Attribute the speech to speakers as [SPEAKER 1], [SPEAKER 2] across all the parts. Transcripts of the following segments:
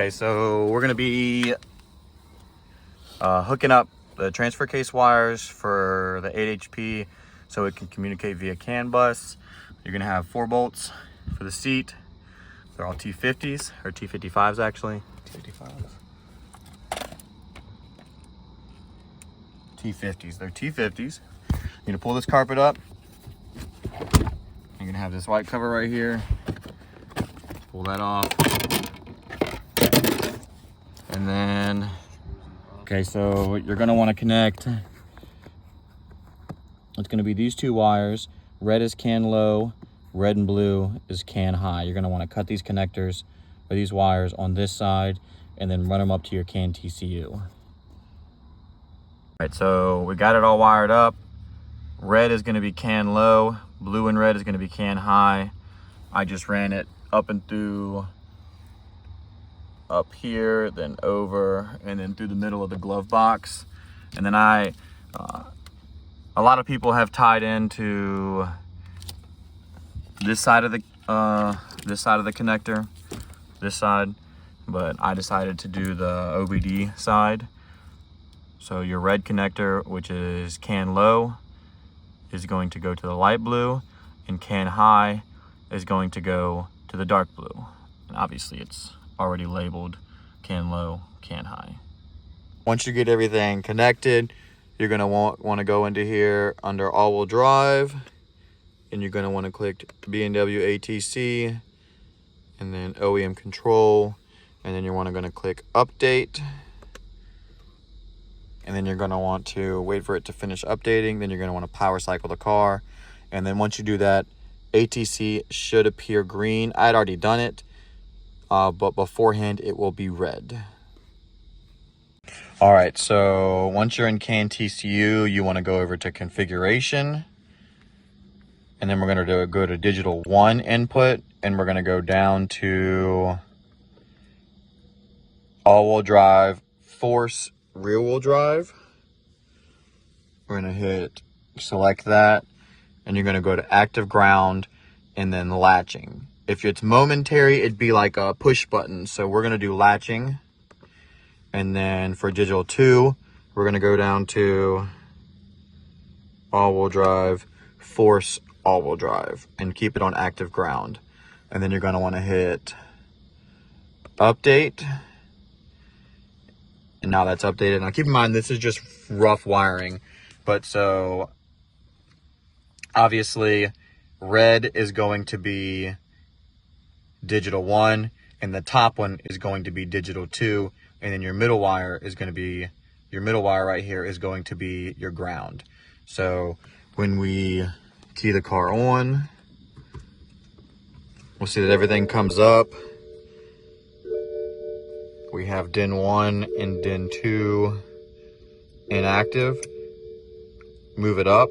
[SPEAKER 1] Okay, so we're gonna be hooking up the transfer case wires for the 8HP so it can communicate via CAN bus. You're gonna have 4 bolts for the seat. They're all T50s, or T55s actually. T50s, they're T50s. You're gonna pull this carpet up. You're gonna have this white cover right here. Pull that off. And then, okay, so you're gonna wanna connect, it's gonna be these 2 wires. Red is CAN low, red and blue is CAN high. You're gonna wanna cut these connectors, or these wires on this side, and then run them up to your CAN TCU. All right, so we got it all wired up. Red is gonna be CAN low, blue and red is gonna be CAN high. I just ran it up and through, up here, then over, and then through the middle of the glove box. And then a lot of people have tied into this side of the connector, this side, but I decided to do the OBD side. So your red connector, which is CAN low, is going to go to the light blue, and CAN high is going to go to the dark blue. And obviously it's already labeled CAN low, CAN high. Once you get everything connected, you're gonna want to go into here under all-wheel drive, and you're gonna want to click BMW ATC, and then OEM control, and then you're going to click update, and then you're going to want to wait for it to finish updating. Then you're going to want to power cycle the car, and then once you do that, ATC should appear green. I had already done it, but beforehand it will be red. All right, so once you're in CAN TCU, you want to go over to configuration, and then we're going to go to digital 1 input, and we're going to go down to all-wheel drive, force rear-wheel drive. We're going to select that, and you're going to go to active ground and then latching. If it's momentary, it'd be like a push button. So we're going to do latching. And then for digital 2, we're going to go down to all-wheel drive, force all-wheel drive, and keep it on active ground. And then you're going to want to hit update. And now that's updated. Now keep in mind, this is just rough wiring. But so obviously red is going to be digital 1, and the top one is going to be digital 2, and then your middle wire is going to be, your middle wire right here is going to be your ground. So when we key the car on, we'll see that everything comes up. We have DIN 1 and DIN 2 inactive. Move it up,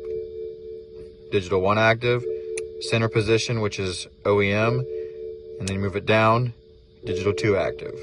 [SPEAKER 1] digital 1 active, center position, which is OEM, and then move it down, digital 2 active.